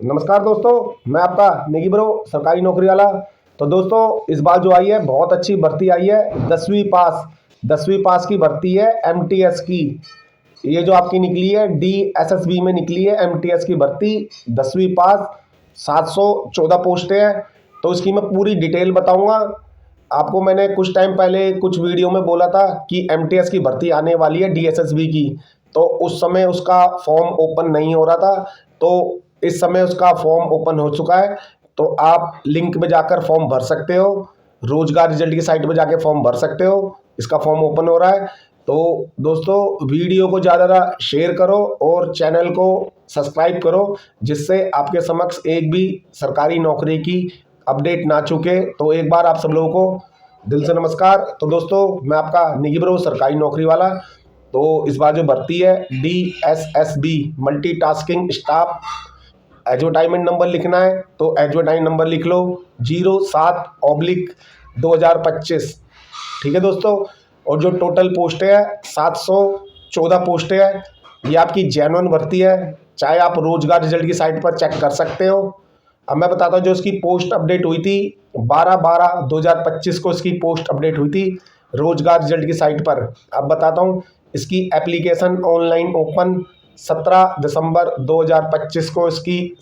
नमस्कार दोस्तों, मैं आपका निगी ब्रो सरकारी नौकरी वाला। तो दोस्तों, इस बार जो आई है बहुत अच्छी भर्ती आई है। 10वीं पास की भर्ती है एमटीएस की। ये जो आपकी निकली है डीएसएसबी में निकली है एमटीएस की भर्ती। 10वीं पास 714 पोस्टें हैं। तो इसकी मैं पूरी डिटेल बताऊंगा आपको। मैंने कुछ टाइम पहले कुछ वीडियो में बोला था कि एमटीएस की भर्ती आने वाली है डीएसएसबी की। तो उस समय उसका फॉर्म ओपन नहीं हो रहा था। तो इस समय उसका फॉर्म ओपन हो चुका है। तो आप लिंक में जाकर फॉर्म भर सकते हो। रोजगार रिजल्ट की साइट में जाके फॉर्म भर सकते हो। इसका फॉर्म ओपन हो रहा है। तो दोस्तों, वीडियो को ज़्यादा शेयर करो और चैनल को सब्सक्राइब करो, जिससे आपके समक्ष एक भी सरकारी नौकरी की अपडेट ना चुके। तो एक बार आप सब लोगों को दिल से नमस्कार। तो दोस्तों, मैं आपका निगी ब्रो सरकारी नौकरी वाला। तो इस बार जो भर्ती है DSSB multitasking staff, advertisement number लिखना है तो एडवर्टाइजमेंट नंबर लिख लो 07/2025। ठीक है दोस्तों। और जो टोटल पोस्टें हैं 714 पोस्टें हैं। ये आपकी जेन्युइन भर्ती है, चाहे आप रोजगार रिजल्ट की साइट पर चेक कर सकते हो। अब मैं बताता हूँ, जो इसकी पोस्ट अपडेट हुई थी 12/12/2025 को इसकी पोस्ट अपडेट हुई थी रोजगार रिजल्ट की साइट पर। अब बताता हूँ, इसकी एप्लीकेशन ऑनलाइन ओपन 17 दिसंबर 2025 को इसकी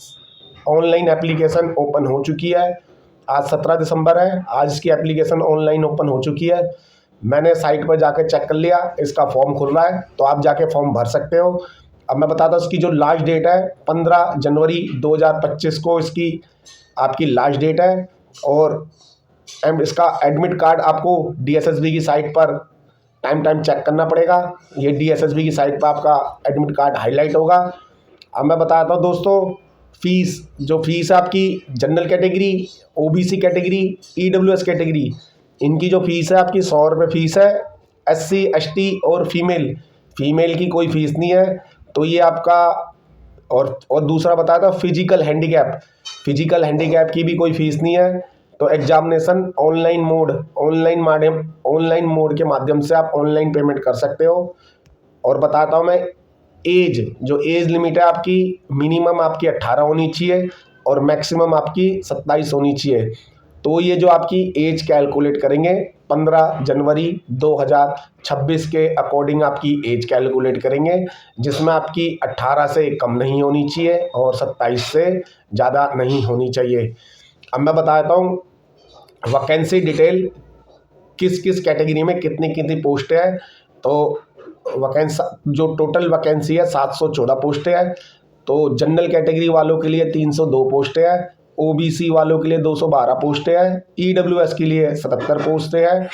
ऑनलाइन एप्लीकेशन ओपन हो चुकी है। आज 17 दिसंबर है, आज इसकी एप्लीकेशन ऑनलाइन ओपन हो चुकी है। मैंने साइट पर जाकर चेक कर लिया, इसका फॉर्म खुल रहा है, तो आप जाके फॉर्म भर सकते हो। अब मैं बताता हूँ, इसकी जो लास्ट डेट है 15 जनवरी 2025 को इसकी आपकी लास्ट डेट है। और इसका एडमिट कार्ड आपको डीएसएसबी की साइट पर टाइम टाइम चेक करना पड़ेगा। ये डीएसएसबी की साइट पर आपका एडमिट कार्ड हाईलाइट होगा। अब मैं बताता हूँ दोस्तों, फीस है आपकी general category, OBC category, EWS category, इनकी जो फीस है आपकी 100 रुपये फीस है। एससी एसटी और फीमेल की कोई फीस नहीं है। तो ये आपका और दूसरा बताया था फिजिकल हैंडीकैप की भी कोई फीस नहीं है। तो एग्जामिनेशन ऑनलाइन मोड के माध्यम से आप ऑनलाइन पेमेंट कर सकते हो। और बताता हूँ मैं, जो एज लिमिट है आपकी, मिनिमम आपकी 18 होनी चाहिए और मैक्सिमम आपकी 27 होनी चाहिए। तो ये जो आपकी एज कैलकुलेट करेंगे 15 जनवरी 2026 के अकॉर्डिंग आपकी एज कैलकुलेट करेंगे, जिसमें आपकी 18 से कम नहीं होनी चाहिए और 27 से ज़्यादा नहीं होनी चाहिए। अब मैं बताता हूँ वैकेंसी डिटेल, किस किस कैटेगरी में कितनी कितनी पोस्टें हैं। तो जो टोटल वैकेंसी है 714 पोस्टें हैं। तो जनरल कैटेगरी वालों के लिए 302 पोस्टें हैं, ओबीसी वालों के लिए 212 पोस्टें हैं, ईडब्ल्यूएस के लिए 77 पोस्टें हैं,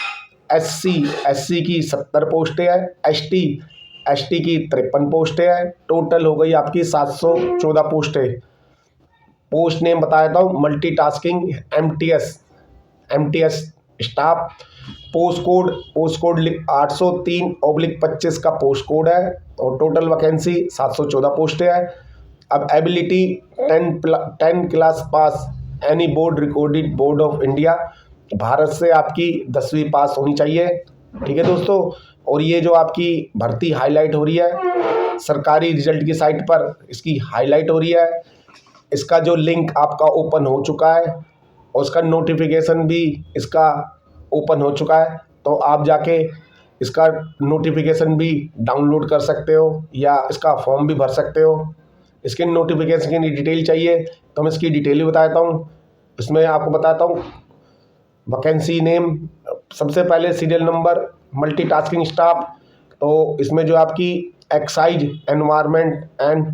एससी की 70 पोस्टें हैं, एसटी की 53 पोस्टें हैं। टोटल हो गई आपकी 714 पोस्टें। पोस्ट नेम बताया था, multitasking MTS staff. Post code 803/25 का पोस्ट कोड है। और टोटल वैकेंसी 714 पोस्टें है। अब ability 10 class pass any board recorded board of India, Bharat से आपकी 10वीं पास होनी चाहिए। ठीक है दोस्तों। और ये जो आपकी भर्ती हाईलाइट हो रही है सरकारी रिजल्ट की साइट पर, इसकी हाईलाइट हो रही है। इसका जो लिंक आपका ओपन हो चुका है और उसका नोटिफिकेशन भी इसका ओपन हो चुका है। तो आप जाके इसका नोटिफिकेशन भी डाउनलोड कर सकते हो या इसका फॉर्म भी भर सकते हो। इसके नोटिफिकेशन की डिटेल चाहिए तो मैं इसकी डिटेल भी बताता हूँ। इसमें आपको बताता हूँ वैकेंसी नेम, सबसे पहले सीरियल नंबर, मल्टीटास्किंग स्टाफ। तो इसमें जो आपकी excise environment and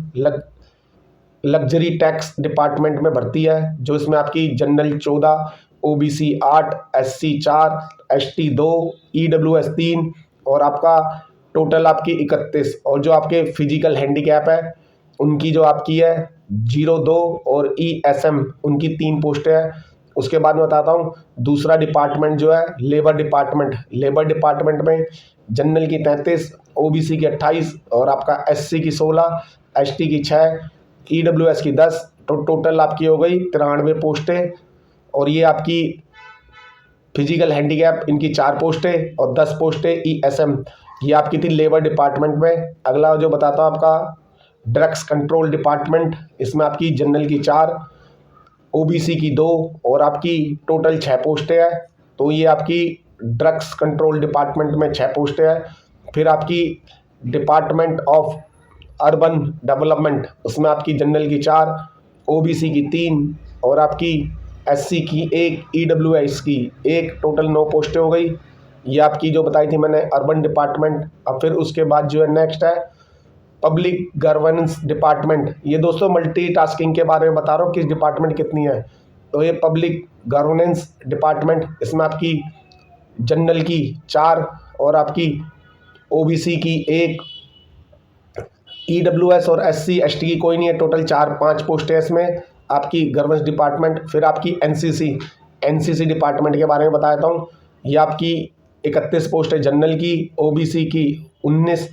luxury tax department में भर्ती है। जो इसमें आपकी general 14, OBC 8, SC 4, ST 2, EWS 3 और आपका टोटल आपकी 31। और जो आपके फिजिकल हैंडीकैप है उनकी जो आपकी है 02 और ईएसएम उनकी 3 पोस्टें हैं। उसके बाद में बताता हूँ दूसरा डिपार्टमेंट जो है लेबर डिपार्टमेंट में जनरल की 33, ओबीसी की 28 और आपका एससी की 16, एसटी की 6, ईडब्ल्यूएस की 10। तो टोटल आपकी हो गई 93 पोस्टें। और ये आपकी फिजिकल हैंडीकैप इनकी 4 पोस्टें और 10 पोस्टें ईएसएम, ये आपकी थी लेबर डिपार्टमेंट में। अगला जो बताता हूँ आपका ड्रग्स कंट्रोल डिपार्टमेंट, इसमें आपकी जनरल की 4, ओबीसी की 2 और आपकी टोटल 6 पोस्टें हैं। तो ये आपकी ड्रग्स कंट्रोल डिपार्टमेंट में 6 पोस्टें हैं। फिर आपकी डिपार्टमेंट ऑफ अर्बन डेवलपमेंट, उसमें आपकी जनरल की 4, ओबीसी की 3 और आपकी एससी की 1, ईडब्ल्यूएस की 1, टोटल 9 पोस्टें हो गई। ये आपकी जो बताई थी मैंने अर्बन डिपार्टमेंट। अब फिर उसके बाद जो है नेक्स्ट है पब्लिक गवर्नेंस डिपार्टमेंट। ये दोस्तों मल्टीटास्किंग के बारे में बता रहा हूँ किस डिपार्टमेंट कितनी है। तो ये पब्लिक गवर्नेंस डिपार्टमेंट, इसमें आपकी जनरल की 4 और आपकी ओबीसी की 1, ईडब्ल्यूएस और एससी एसटी की कोई नहीं है, टोटल 4-5 पोस्ट है इसमें आपकी गवर्नेंस डिपार्टमेंट। फिर आपकी एनसीसी डिपार्टमेंट के बारे में बता देता हूँ। ये आपकी 31 पोस्ट है जनरल की, ओबीसी की 19,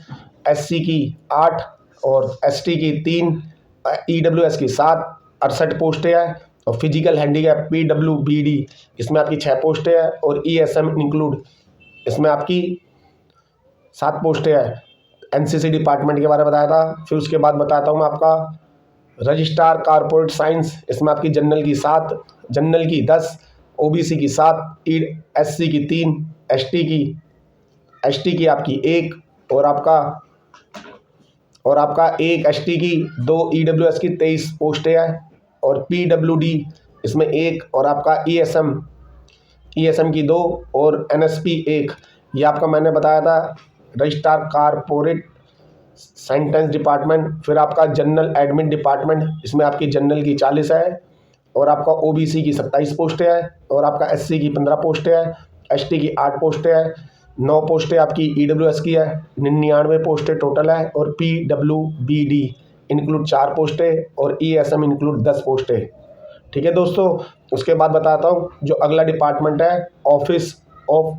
एससी की 8 और एसटी की 3, ईडब्ल्यूएस की 7, 68 पोस्टें हैं। और फिजिकल हैंडीकैप पीडब्ल्यूबीडी, इसमें आपकी 6 पोस्टें हैं और ईएसएम इंक्लूड, इसमें आपकी 7 पोस्टें हैं। एनसीसी डिपार्टमेंट के बारे में बताया था। फिर उसके बाद बताता हूँ मैं आपका रजिस्ट्रार कारपोरेट साइंस, इसमें आपकी जनरल की 7, जनरल की 10, ओबीसी की 7, एससी की 3, एसटी की आपकी 1 और आपका 1 एसटी की 2, ईडब्ल्यूएस की 23 पोस्टें हैं और पीडब्ल्यूडी इसमें 1 और आपका ईएसएम की 2 और एनएसपी 1। ये आपका मैंने बताया था रजिस्ट्रार कारपोरेट सेंटेंस डिपार्टमेंट। फिर आपका जनरल एडमिन डिपार्टमेंट, इसमें आपकी जनरल की 40 है और आपका ओबीसी की 27 पोस्टें हैं और आपका एससी की 15 पोस्टें हैं, एसटी की 8 पोस्टें हैं, 9 पोस्टें आपकी ईडब्ल्यूएस की है, 99 पोस्टें टोटल है और पीडब्ल्यूबीडी इंक्लूड 4 पोस्टें और ईएसएम इंक्लूड 10 पोस्टें। ठीक है दोस्तों, उसके बाद बताता हूँ जो अगला डिपार्टमेंट है ऑफिस ऑफ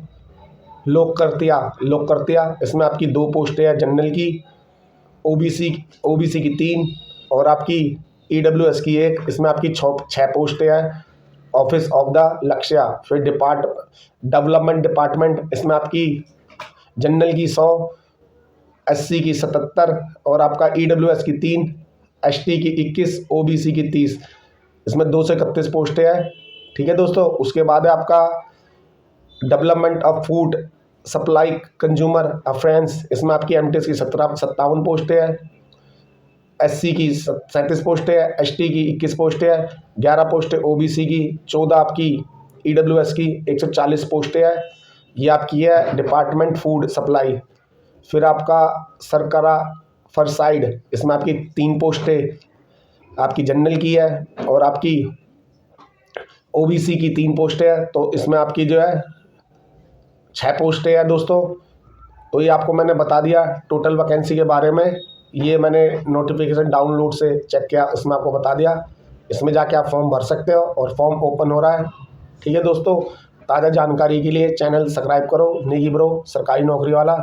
लोककृत्या, इसमें आपकी 2 पोस्टें हैं जनरल की, ओबीसी की 3 और आपकी ईडब्ल्यूएस की 1, इसमें आपकी 6 पोस्टें हैं ऑफिस ऑफ द लक्ष्या। फिर डेवलपमेंट डिपार्टमेंट, इसमें आपकी जनरल की 100, एससी की 77 और आपका ईडब्ल्यूएस की 3, एसटी की 21, ओबीसी की 30, इसमें 231 पोस्टें हैं। ठीक है दोस्तों, उसके बाद है आपका development of food supply consumer affairs, इसमें आपकी एमटीएस की 57 पोस्टें हैं, एससी की 37 पोस्टें हैं, एसटी की 21 पोस्टें हैं, 11 पोस्टें ओबीसी की, 14 आपकी ईडब्ल्यूएस की, 140 पोस्टें हैं। ये आपकी है डिपार्टमेंट फूड सप्लाई। फिर आपका सरकरा फरसाइड, इसमें आपकी 3 पोस्टें आपकी जनरल की है और आपकी ओबीसी की 3 पोस्टें हैं, तो इसमें आपकी जो है 6 पोस्टें हैं दोस्तों। तो ये आपको मैंने बता दिया टोटल वैकेंसी के बारे में। ये मैंने नोटिफिकेशन डाउनलोड से चेक किया, इसमें आपको बता दिया। इसमें जाके आप फॉर्म भर सकते हो और फॉर्म ओपन हो रहा है। ठीक है दोस्तों, ताज़ा जानकारी के लिए चैनल सब्सक्राइब करो, नेगी ब्रो सरकारी नौकरी वाला।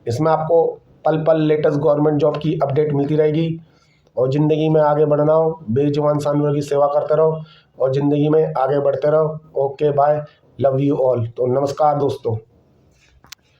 इसमें आपको पल पल लेटेस्ट गवर्नमेंट जॉब की अपडेट मिलती रहेगी। और ज़िंदगी में आगे बढ़ना हो, बेजुबान जानवरों की सेवा करते रहो और ज़िंदगी में आगे बढ़ते रहो। Okay bye, love you all. तो नमस्कार दोस्तों।